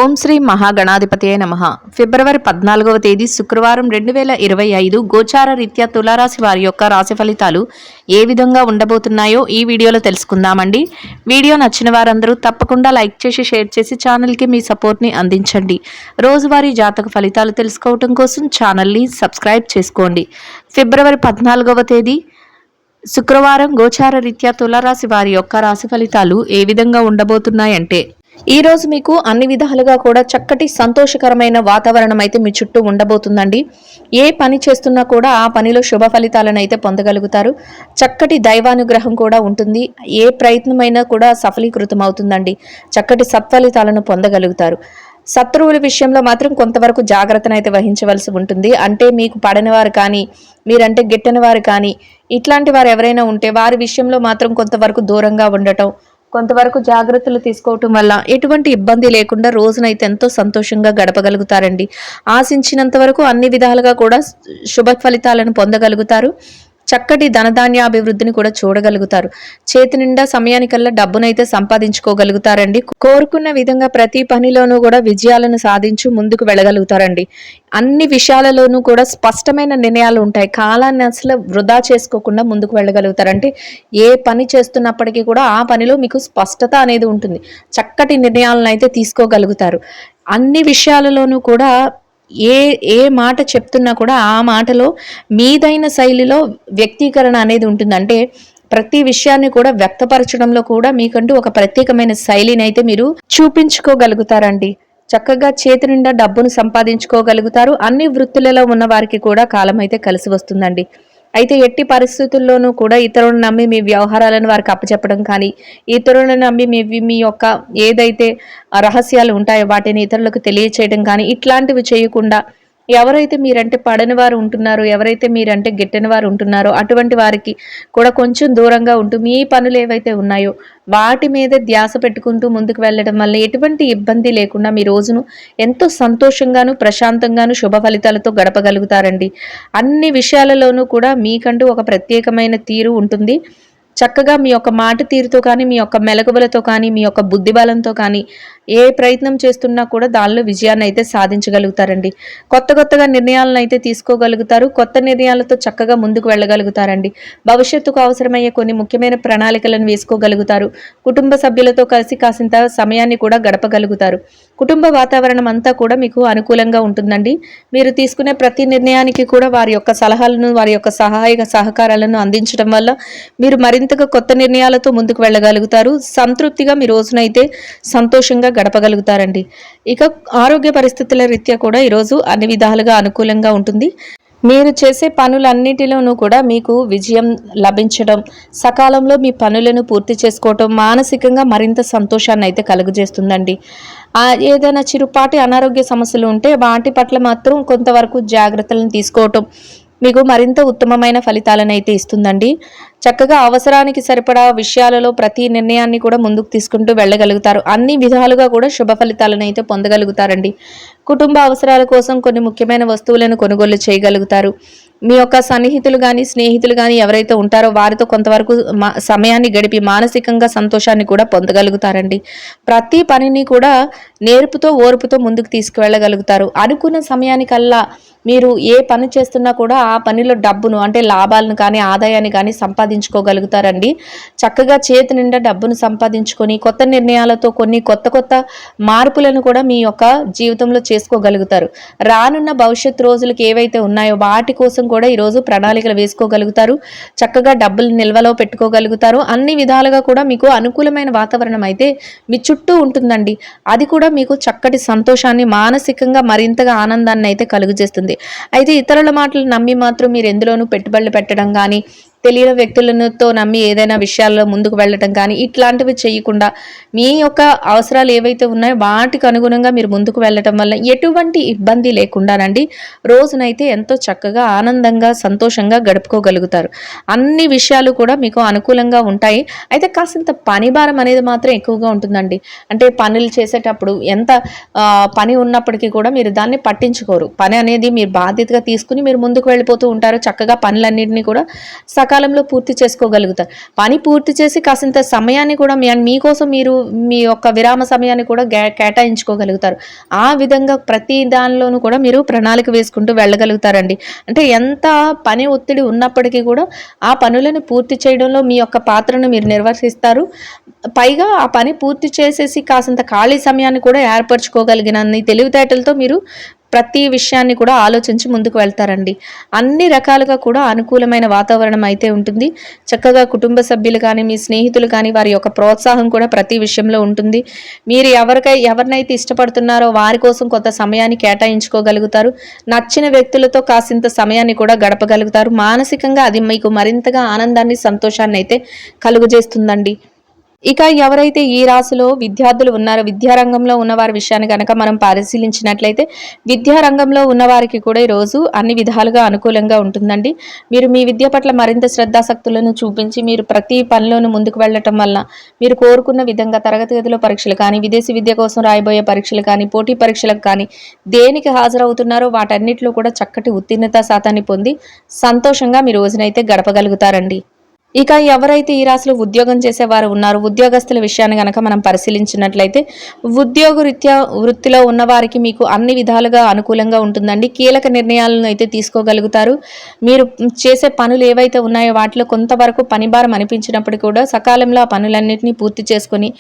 ఓం శ్రీ మహాగణాధిపతయే నమః. ఫిబ్రవరి 14వ తేదీ శుక్రవారం 2025 గోచార రీత్యా తులారాశి వారి యొక్క రాశి ఫలితాలు ఏ విధంగా ఉండబోతున్నాయో ఈ వీడియోలో తెలుసుకుందామండి. వీడియో నచ్చిన వారందరూ తప్పకుండా లైక్ చేసి షేర్ చేసి ఛానల్కి మీ సపోర్ట్ని అందించండి. రోజువారీ జాతక ఫలితాలు తెలుసుకోవటం కోసం ఛానల్ని సబ్స్క్రైబ్ చేసుకోండి. ఫిబ్రవరి 14వ తేదీ శుక్రవారం గోచార రీత్యా తులారాశి వారి యొక్క రాశి ఫలితాలు ఏ విధంగా ఉండబోతున్నాయంటే, ఈ రోజు మీకు అన్ని విధాలుగా కూడా చక్కటి సంతోషకరమైన వాతావరణం అయితే మీ చుట్టూ ఉండబోతుందండి. ఏ పని చేస్తున్నా కూడా ఆ పనిలో శుభ ఫలితాలను అయితే పొందగలుగుతారు. చక్కటి దైవానుగ్రహం కూడా ఉంటుంది. ఏ ప్రయత్నమైనా కూడా సఫలీకృతం అవుతుందండి. చక్కటి సత్ఫలితాలను పొందగలుగుతారు. శత్రువుల విషయంలో మాత్రం కొంతవరకు జాగ్రత్తను అయితే వహించవలసి ఉంటుంది. అంటే మీకు పడని వారు కానీ, మీరంటే గిట్టని వారు కానీ, ఇట్లాంటి వారు ఎవరైనా ఉంటే వారి విషయంలో మాత్రం కొంతవరకు దూరంగా ఉండటం, కొంతవరకు జాగ్రత్తలు తీసుకోవటం వల్ల ఎటువంటి ఇబ్బంది లేకుండా రోజునైతే ఎంతో సంతోషంగా గడపగలుగుతారండి. ఆశించినంత వరకు అన్ని విధాలుగా కూడా శుభ ఫలితాలను పొందగలుగుతారు. చక్కటి ధనధాన్యాభివృద్ధిని కూడా చూడగలుగుతారు. చేతి నిండా సమయానికల్లా డబ్బునైతే సంపాదించుకోగలుగుతారండి. కోరుకున్న విధంగా ప్రతి పనిలోనూ కూడా విజయాలను సాధించి ముందుకు వెళ్ళగలుగుతారండి. అన్ని విషయాలలోనూ కూడా స్పష్టమైన నిర్ణయాలు ఉంటాయి. కాలాన్ని అసలు వృధా చేసుకోకుండా ముందుకు వెళ్ళగలుగుతారంటే ఏ పని చేస్తున్నప్పటికీ కూడా ఆ పనిలో మీకు స్పష్టత అనేది ఉంటుంది. చక్కటి నిర్ణయాలను అయితే తీసుకోగలుగుతారు. అన్ని విషయాలలోనూ కూడా ఏ ఏ మాట చెప్తున్నా కూడా ఆ మాటలో మీదైన శైలిలో వ్యక్తీకరణ అనేది ఉంటుంది. అంటే ప్రతి విషయాన్ని కూడా వ్యక్తపరచడంలో కూడా మీకంటూ ఒక ప్రత్యేకమైన శైలిని అయితే మీరు చూపించుకోగలుగుతారండి. చక్కగా చేతి నిండా డబ్బును సంపాదించుకోగలుగుతారు. అన్ని వృత్తులలో ఉన్న వారికి కూడా కాలం అయితే కలిసి వస్తుందండి. అయితే ఎట్టి పరిస్థితుల్లోనూ కూడా ఇతరులను నమ్మి మీ వ్యవహారాలను వారికి అప్పచెప్పడం కానీ, ఇతరులను నమ్మి మీ యొక్క ఏదైతే రహస్యాలు ఉంటాయో వాటిని ఇతరులకు తెలియచేయడం కానీ ఇట్లాంటివి చేయకుండా, ఎవరైతే మీరంటే పడని వారు ఉంటున్నారో, ఎవరైతే మీరంటే గిట్టని వారు ఉంటున్నారో అటువంటి వారికి కూడా కొంచెం దూరంగా ఉంటూ మీ పనులు ఏవైతే ఉన్నాయో వాటి మీద ధ్యాస పెట్టుకుంటూ ముందుకు వెళ్ళడం వల్ల ఎటువంటి ఇబ్బంది లేకుండా మీ రోజును ఎంతో సంతోషంగాను ప్రశాంతంగాను శుభ ఫలితాలతో గడపగలుగుతారండి. అన్ని విషయాలలోనూ కూడా మీకంటూ ఒక ప్రత్యేకమైన తీరు ఉంటుంది. చక్కగా మీ యొక్క మాట తీరుతో కానీ, మీ యొక్క మెలకువలతో కానీ, మీ యొక్క బుద్ధిబలంతో కానీ ఏ ప్రయత్నం చేస్తున్నా కూడా దానిలో విజయాన్ని అయితే సాధించగలుగుతారండి. కొత్తగా నిర్ణయాలను అయితే తీసుకోగలుగుతారు. కొత్త నిర్ణయాలతో చక్కగా ముందుకు వెళ్ళగలుగుతారండి. భవిష్యత్తుకు అవసరమయ్యే కొన్ని ముఖ్యమైన ప్రణాళికలను వేసుకోగలుగుతారు. కుటుంబ సభ్యులతో కలిసి కాసింత సమయాన్ని కూడా గడపగలుగుతారు. కుటుంబ వాతావరణం అంతా కూడా మీకు అనుకూలంగా ఉంటుందండి. మీరు తీసుకునే ప్రతి నిర్ణయానికి కూడా వారి యొక్క సలహాలను, వారి యొక్క సహకారాలను అందించడం వల్ల మీరు మరింతగా కొత్త నిర్ణయాలతో ముందుకు వెళ్ళగలుగుతారు. సంతృప్తిగా మీ రోజునైతే సంతోషంగా గడపగలుగుతారండి. ఇక ఆరోగ్య పరిస్థితుల రీత్యా కూడా ఈరోజు అన్ని విధాలుగా అనుకూలంగా ఉంటుంది. మీరు చేసే పనులన్నిటిలోనూ కూడా మీకు విజయం లభించడం, సకాలంలో మీ పనులను పూర్తి చేసుకోవటం మానసికంగా మరింత సంతోషాన్ని అయితే కలుగజేస్తుందండి. ఏదైనా చిరుపాటి అనారోగ్య సమస్యలు ఉంటే వాటి పట్ల మాత్రం కొంతవరకు జాగ్రత్తలను తీసుకోవటం మీకు మరింత ఉత్తమమైన ఫలితాలను అయితే ఇస్తుందండి. చక్కగా అవసరానికి సరిపడా విషయాలలో ప్రతి నిర్ణయాన్ని కూడా ముందుకు తీసుకుంటూ వెళ్ళగలుగుతారు. అన్ని విధాలుగా కూడా శుభ ఫలితాలను అయితే పొందగలుగుతారండి. కుటుంబ అవసరాల కోసం కొన్ని ముఖ్యమైన వస్తువులను కొనుగోలు చేయగలుగుతారు. మీ యొక్క సన్నిహితులు కానీ, స్నేహితులు కానీ ఎవరైతే ఉంటారో వారితో కొంతవరకు సమయాన్ని గడిపి మానసికంగా సంతోషాన్ని కూడా పొందగలుగుతారండి. ప్రతి పనిని కూడా నేర్పుతో ఓర్పుతో ముందుకు తీసుకువెళ్ళగలుగుతారు. అనుకున్న సమయానికల్లా మీరు ఏ పని చేస్తున్నా కూడా ఆ పనిలో డబ్బును అంటే లాభాలను కానీ, ఆదాయాన్ని కానీ సంపాదించుకోగలుగుతారండి. చక్కగా చేతి నిండా డబ్బును సంపాదించుకొని కొత్త నిర్ణయాలతో కొన్ని కొత్త మార్పులను కూడా మీ యొక్క జీవితంలో చేసుకోగలుగుతారు. రానున్న భవిష్యత్ రోజులకు ఏవైతే ఉన్నాయో వాటి కోసం కూడా ఈరోజు ప్రణాళికలు వేసుకోగలుగుతారు. చక్కగా డబ్బులు నిల్వలో పెట్టుకోగలుగుతారు. అన్ని విధాలుగా కూడా మీకు అనుకూలమైన వాతావరణం అయితే మీ చుట్టూ ఉంటుందండి. అది కూడా మీకు చక్కటి సంతోషాన్ని, మానసికంగా మరింతగా ఆనందాన్ని అయితే కలుగజేస్తుంది. అయితే ఇతరుల మాటలు నమ్మి మాత్రం మీరు ఎందులోనూ పెట్టుబడులు పెట్టడం కానీ, తెలియని వ్యక్తులతో నమ్మి ఏదైనా విషయాల్లో ముందుకు వెళ్ళటం కానీ ఇట్లాంటివి చేయకుండా మీ యొక్క అవసరాలు ఏవైతే ఉన్నాయో వాటికి అనుగుణంగా మీరు ముందుకు వెళ్ళటం వల్ల ఎటువంటి ఇబ్బంది లేకుండానండి రోజునైతే ఎంతో చక్కగా ఆనందంగా సంతోషంగా గడుపుకోగలుగుతారు. అన్ని విషయాలు కూడా మీకు అనుకూలంగా ఉంటాయి. అయితే కాసింత పని భారం అనేది మాత్రం ఎక్కువగా ఉంటుందండి. అంటే పనులు చేసేటప్పుడు ఎంత పని ఉన్నప్పటికీ కూడా మీరు దాన్ని పట్టించుకోరు. పని అనేది మీరు బాధ్యతగా తీసుకుని మీరు ముందుకు వెళ్ళిపోతూ ఉంటారు. చక్కగా పనులన్నింటినీ కూడా సకాలంలో పూర్తి చేసుకోగలుగుతారు. పని పూర్తి చేసి కాసింత సమయాన్ని కూడా మీకోసం మీరు మీ యొక్క విరామ సమయాన్ని కూడా కేటాయించుకోగలుగుతారు. ఆ విధంగా ప్రతి దానిలోనూ కూడా మీరు ప్రణాళిక వేసుకుంటూ వెళ్ళగలుగుతారండి. అంటే ఎంత పని ఒత్తిడి ఉన్నప్పటికీ కూడా ఆ పనులను పూర్తి చేయడంలో మీ యొక్క పాత్రను మీరు నిర్వర్తిస్తారు. పైగా ఆ పని పూర్తి చేసేసి కాసింత ఖాళీ సమయాన్ని కూడా ఏర్పరచుకోగలిగినన్ని తెలివితేటలతో మీరు ప్రతి విషయాన్ని కూడా ఆలోచించి ముందుకు వెళ్తారండి. అన్ని రకాలుగా కూడా అనుకూలమైన వాతావరణం అయితే ఉంటుంది. చక్కగా కుటుంబ సభ్యులు కానీ, మీ స్నేహితులు కానీ వారి యొక్క ప్రోత్సాహం కూడా ప్రతి విషయంలో ఉంటుంది. మీరు ఎవరినైతే ఇష్టపడుతున్నారో వారి కోసం కొంత సమయాన్ని కేటాయించుకోగలుగుతారు. నచ్చిన వ్యక్తులతో కాసింత సమయాన్ని కూడా గడపగలుగుతారు. మానసికంగా అది మీకు మరింతగా ఆనందాన్ని, సంతోషాన్ని అయితే కలుగజేస్తుందండి. ఇక ఎవరైతే ఈ రాశిలో విద్యార్థులు ఉన్నారో, విద్యారంగంలో ఉన్నవారి విషయాన్ని కనుక మనం పరిశీలించినట్లయితే విద్యారంగంలో ఉన్నవారికి కూడా ఈరోజు అన్ని విధాలుగా అనుకూలంగా ఉంటుందండి. మీరు మీ విద్య పట్ల మరింత శ్రద్ధాశక్తులను చూపించి మీరు ప్రతి పనిలోనూ ముందుకు వెళ్ళటం వల్ల మీరు కోరుకున్న విధంగా తరగతి గదిలో పరీక్షలు కానీ, విదేశీ విద్య కోసం రాయబోయే పరీక్షలు కానీ, పోటీ పరీక్షలకు కానీ దేనికి హాజరవుతున్నారో వాటన్నిటిలో కూడా చక్కటి ఉత్తీర్ణత శాతాన్ని పొంది సంతోషంగా మీ రోజునైతే గడపగలుగుతారండి. ఇక ఎవరైతే ఈ రాశిలో ఉద్యోగం చేసేవారు ఉన్నారో, ఉద్యోగస్తుల విషయాన్ని కనుక మనం పరిశీలించినట్లయితే ఉద్యోగరీత్యా వృత్తిలో ఉన్నవారికి మీకు అన్ని విధాలుగా అనుకూలంగా ఉంటుందండి. కీలక నిర్ణయాలను అయితే తీసుకోగలుగుతారు. మీరు చేసే పనులు ఏవైతే ఉన్నాయో వాటిలో కొంతవరకు పనిభారం అనిపించినప్పుడు కూడా సకాలంలో ఆ పనులన్నింటినీ పూర్తి చేసుకుని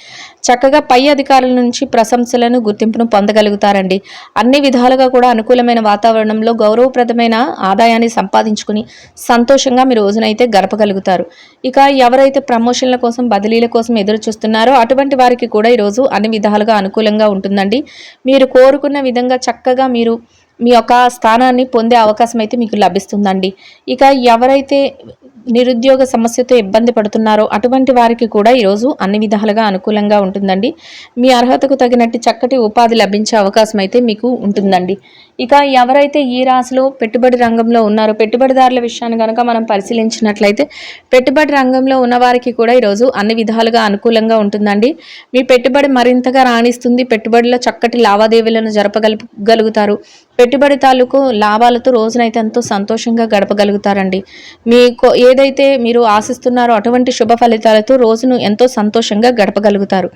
చక్కగా పై అధికారుల నుంచి ప్రశంసలను, గుర్తింపును పొందగలుగుతారండి. అన్ని విధాలుగా కూడా అనుకూలమైన వాతావరణంలో గౌరవప్రదమైన ఆదాయాన్ని సంపాదించుకుని సంతోషంగా మీ రోజునైతే గడపగలుగుతారు. ఇక ఎవరైతే ప్రమోషన్ల కోసం, బదిలీల కోసం ఎదురు చూస్తున్నారో అటువంటి వారికి కూడా ఈరోజు అన్ని విధాలుగా అనుకూలంగా ఉంటుందండి. మీరు కోరుకున్న విధంగా చక్కగా మీరు మీ యొక్క స్థానాన్ని పొందే అవకాశం అయితే మీకు లభిస్తుందండి. ఇక ఎవరైతే నిరుద్యోగ సమస్యతో ఇబ్బంది పడుతున్నారో అటువంటి వారికి కూడా ఈరోజు అన్ని విధాలుగా అనుకూలంగా ఉంటుందండి. మీ అర్హతకు తగినట్టు చక్కటి ఉపాధి లభించే అవకాశం అయితే మీకు ఉంటుందండి. ఇక ఎవరైతే ఈ రాశిలో పెట్టుబడి రంగంలో ఉన్నారో, పెట్టుబడిదారుల విషయాన్ని కనుక మనం పరిశీలించినట్లయితే పెట్టుబడి రంగంలో ఉన్నవారికి కూడా ఈరోజు అన్ని విధాలుగా అనుకూలంగా ఉంటుందండి. మీ పెట్టుబడి మరింతగా రాణిస్తుంది. పెట్టుబడిలో చక్కటి లావాదేవీలను జరపగలుగుతారు. పెట్టుబడి తాలూకు లాభాలతో రోజునైతే ఎంతో సంతోషంగా గడపగలుగుతారండి. మీకు ఏదైతే మీరు ఆశిస్తున్నారో అటువంటి శుభ ఫలితాలతో రోజును ఎంతో సంతోషంగా గడపగలుగుతారు.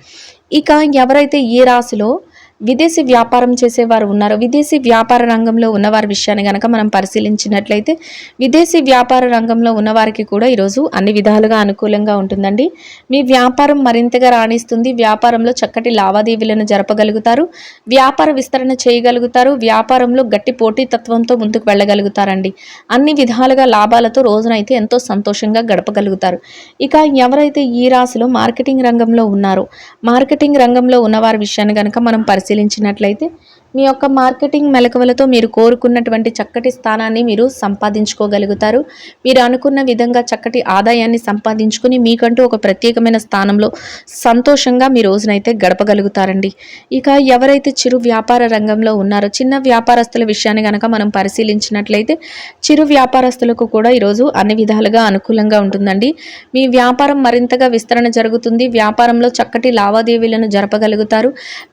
ఇక ఎవరైతే ఈ రాశిలో విదేశీ వ్యాపారం చేసేవారు ఉన్నారో, విదేశీ వ్యాపార రంగంలో ఉన్నవారి విషయాన్ని కనుక మనం పరిశీలించినట్లయితే విదేశీ వ్యాపార రంగంలో ఉన్నవారికి కూడా ఈరోజు అన్ని విధాలుగా అనుకూలంగా ఉంటుందండి. మీ వ్యాపారం మరింతగా రాణిస్తుంది. వ్యాపారంలో చక్కటి లావాదేవీలను జరపగలుగుతారు. వ్యాపార విస్తరణ చేయగలుగుతారు. వ్యాపారంలో గట్టి పోటీతత్వంతో ముందుకు వెళ్ళగలుగుతారండి. అన్ని విధాలుగా లాభాలతో రోజునైతే ఎంతో సంతోషంగా గడపగలుగుతారు. ఇక ఎవరైతే ఈ రాశిలో మార్కెటింగ్ రంగంలో ఉన్నారో, మార్కెటింగ్ రంగంలో ఉన్నవారి విషయాన్ని కనుక మనం పరిశీలించినట్లయితే మీ యొక్క మార్కెటింగ్ మెలకువలతో మీరు కోరుకున్నటువంటి చక్కటి స్థానాన్ని మీరు సంపాదించుకోగలుగుతారు. మీరు అనుకున్న విధంగా చక్కటి ఆదాయాన్ని సంపాదించుకుని మీకంటూ ఒక ప్రత్యేకమైన స్థానంలో సంతోషంగా మీ రోజునైతే గడపగలుగుతారండి. ఇక ఎవరైతే చిరు వ్యాపార రంగంలో ఉన్నారో, చిన్న వ్యాపారస్తుల విషయాన్ని కనుక మనం పరిశీలించినట్లయితే చిరు వ్యాపారస్తులకు కూడా ఈరోజు అన్ని విధాలుగా అనుకూలంగా ఉంటుందండి. మీ వ్యాపారం మరింతగా విస్తరణ జరుగుతుంది. వ్యాపారంలో చక్కటి లావాదేవీలను జరపగలుగుతారు.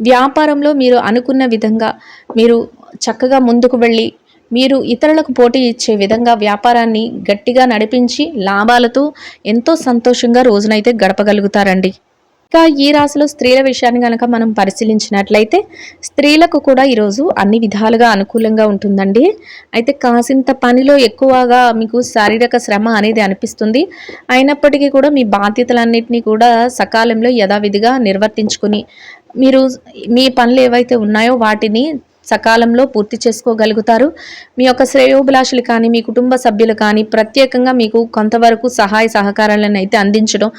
వ్యాపారంలో మీరు అనుకున్న విధంగా మీరు చక్కగా ముందుకు వెళ్ళి మీరు ఇతరులకు పోటీ ఇచ్చే విధంగా వ్యాపారాన్ని గట్టిగా నడిపించి లాభాలతో ఎంతో సంతోషంగా రోజునైతే గడపగలుగుతారండి. ఇంకా ఈ రాశిలో స్త్రీల విషయాన్ని కనుక మనం పరిశీలించినట్లయితే స్త్రీలకు కూడా ఈరోజు అన్ని విధాలుగా అనుకూలంగా ఉంటుందండి. అయితే కాసింత పనిలో ఎక్కువగా మీకు శారీరక శ్రమ అనేది అనిపిస్తుంది. అయినప్పటికీ కూడా మీ బాధ్యతలన్నింటినీ కూడా సకాలంలో యథావిధిగా నిర్వర్తించుకుని మీరు మీ పనులు ఏవైతే ఉన్నాయో వాటిని సకాలంలో పూర్తి చేసుకోగలుగుతారు. మీ యొక్క శ్రేయోభిలాషులు కానీ, మీ కుటుంబ సభ్యులు కానీ ప్రత్యేకంగా మీకు కొంతవరకు సహాయ సహకారాలను అయితే అందించడం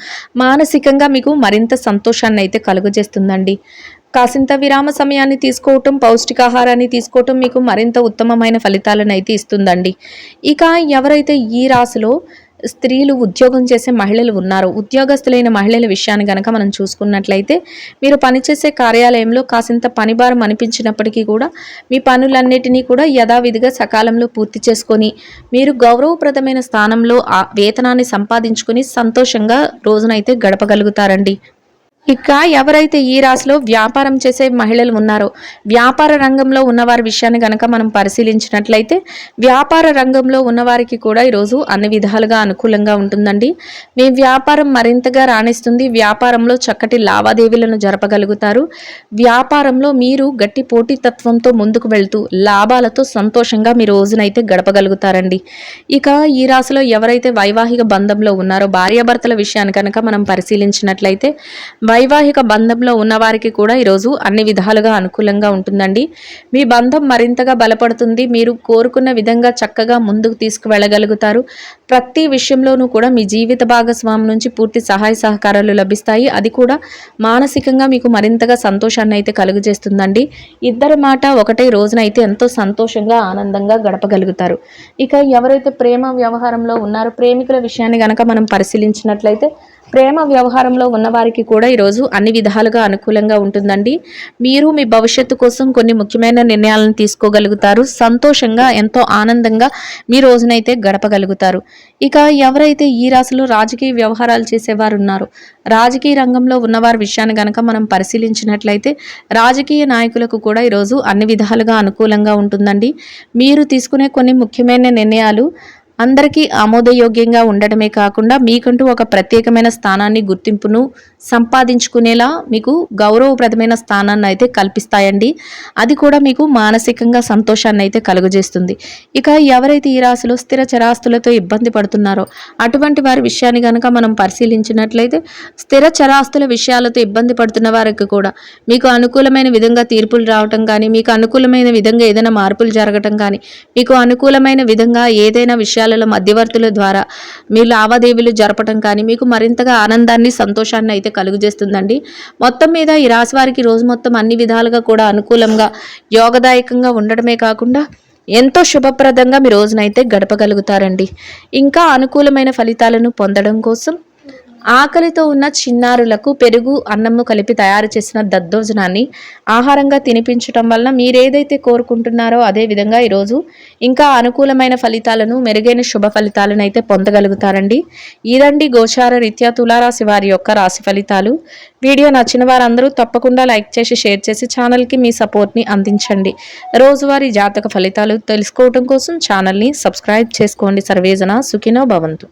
మానసికంగా మీకు మరింత సంతోషాన్ని అయితే కలుగజేస్తుందండి. కాసింత విరామ సమయాన్ని తీసుకోవటం, పౌష్టికాహారాన్ని తీసుకోవటం మీకు మరింత ఉత్తమమైన ఫలితాలను అయితే ఇస్తుందండి. ఇక ఎవరైతే ఈ రాశిలో స్త్రీలు ఉద్యోగం చేసే మహిళలు ఉన్నారు, ఉద్యోగస్తులైన మహిళల విషయాన్ని కనుక మనం చూసుకున్నట్లయితే మీరు పనిచేసే కార్యాలయంలో కాసింత పనిభారం అనిపించినప్పటికీ కూడా మీ పనులన్నిటినీ కూడా యథావిధిగా సకాలంలో పూర్తి చేసుకొని మీరు గౌరవప్రదమైన స్థానంలో ఆ వేతనాన్ని సంపాదించుకొని సంతోషంగా రోజునైతే గడపగలుగుతారండి. ఇక ఎవరైతే ఈ రాశిలో వ్యాపారం చేసే మహిళలు ఉన్నారో, వ్యాపార రంగంలో ఉన్నవారి విషయాన్ని కనుక మనం పరిశీలించినట్లయితే, వ్యాపార రంగంలో ఉన్నవారికి కూడా ఈరోజు అన్ని విధాలుగా అనుకూలంగా ఉంటుందండి. మీ వ్యాపారం మరింతగా రాణిస్తుంది. వ్యాపారంలో చక్కటి లావాదేవీలను జరపగలుగుతారు. వ్యాపారంలో మీరు గట్టి పోటీతత్వంతో ముందుకు వెళ్తూ లాభాలతో సంతోషంగా మీ రోజునైతే గడపగలుగుతారండి. ఇక ఈ రాశిలో ఎవరైతే వైవాహిక బంధంలో ఉన్నారో, భార్యాభర్తల విషయాన్ని కనుక మనం పరిశీలించినట్లయితే, వైవాహిక బంధంలో ఉన్నవారికి కూడా ఈరోజు అన్ని విధాలుగా అనుకూలంగా ఉంటుందండి. మీ బంధం మరింతగా బలపడుతుంది. మీరు కోరుకున్న విధంగా చక్కగా ముందుకు తీసుకువెళ్ళగలుగుతారు. ప్రతి విషయంలోనూ కూడా మీ జీవిత భాగస్వామి నుంచి పూర్తి సహాయ సహకారాలు లభిస్తాయి. అది కూడా మానసికంగా మీకు మరింతగా సంతోషాన్ని అయితే కలుగజేస్తుందండి. ఇద్దరి మాట ఒకటే రోజునైతే ఎంతో సంతోషంగా ఆనందంగా గడపగలుగుతారు. ఇక ఎవరైతే ప్రేమ వ్యవహారంలో ఉన్నారో, ప్రేమికుల విషయాన్ని గనక మనం పరిశీలించినట్లయితే, ప్రేమ వ్యవహారంలో ఉన్నవారికి కూడా ఈరోజు అన్ని విధాలుగా అనుకూలంగా ఉంటుందండి. మీరు మీ భవిష్యత్తు కోసం కొన్ని ముఖ్యమైన నిర్ణయాలను తీసుకోగలుగుతారు. సంతోషంగా ఎంతో ఆనందంగా మీ రోజునైతే గడపగలుగుతారు. ఇక ఎవరైతే ఈ రాశిలో రాజకీయ వ్యవహారాలు చేసేవారు ఉన్నారో, రాజకీయ రంగంలో ఉన్నవారి విషయాన్ని గనక మనం పరిశీలించినట్లయితే, రాజకీయ నాయకులకు కూడా ఈరోజు అన్ని విధాలుగా అనుకూలంగా ఉంటుందండి. మీరు తీసుకునే కొన్ని ముఖ్యమైన నిర్ణయాలు అందరికీ ఆమోదయోగ్యంగా ఉండటమే కాకుండా మీకంటూ ఒక ప్రత్యేకమైన స్థానాన్ని, గుర్తింపును సంపాదించుకునేలా మీకు గౌరవప్రదమైన స్థానాన్ని అయితే కల్పిస్తాయండి. అది కూడా మీకు మానసికంగా సంతోషాన్ని అయితే కలుగజేస్తుంది. ఇక ఎవరైతే ఈ రాశిలో స్థిర చరాస్తులతో ఇబ్బంది పడుతున్నారో, అటువంటి వారి విషయాన్ని కనుక మనం పరిశీలించినట్లయితే, స్థిర చరాస్తుల విషయాలతో ఇబ్బంది పడుతున్న వారికి కూడా మీకు అనుకూలమైన విధంగా తీర్పులు రావటం కానీ, మీకు అనుకూలమైన విధంగా ఏదైనా మార్పులు జరగటం కానీ, మీకు అనుకూలమైన విధంగా ఏదైనా విషయాలలో మధ్యవర్తుల ద్వారా మీ లావాదేవీలు జరపటం కానీ మీకు మరింతగా ఆనందాన్ని, సంతోషాన్ని అయితే కలుగజేస్తుందండి. మొత్తం మీద ఈ రాశి వారికి రోజు మొత్తం అన్ని విధాలుగా కూడా అనుకూలంగా, యోగదాయకంగా ఉండడమే కాకుండా ఎంతో శుభప్రదంగా మీ రోజునైతే గడపగలుగుతారండి. ఇంకా అనుకూలమైన ఫలితాలను పొందడం కోసం ఆకలితో ఉన్న చిన్నారులకు పెరుగు, అన్నము కలిపి తయారు చేసిన దద్దోజనాన్ని ఆహారంగా తినిపించటం వలన మీరేదైతే కోరుకుంటున్నారో అదే విధంగా ఈరోజు ఇంకా అనుకూలమైన ఫలితాలను, మెరుగైన శుభ ఫలితాలను అయితే పొందగలుగుతారండి. ఇదండి గోచార రీత్యా తులారాశి వారి యొక్క రాశి ఫలితాలు. వీడియో నచ్చిన వారందరూ తప్పకుండా లైక్ చేసి, షేర్ చేసి ఛానల్కి మీ సపోర్ట్ని అందించండి. రోజువారీ జాతక ఫలితాలు తెలుసుకోవడం కోసం ఛానల్ని సబ్స్క్రైబ్ చేసుకోండి. సర్వేజన సుఖినో భవంతు.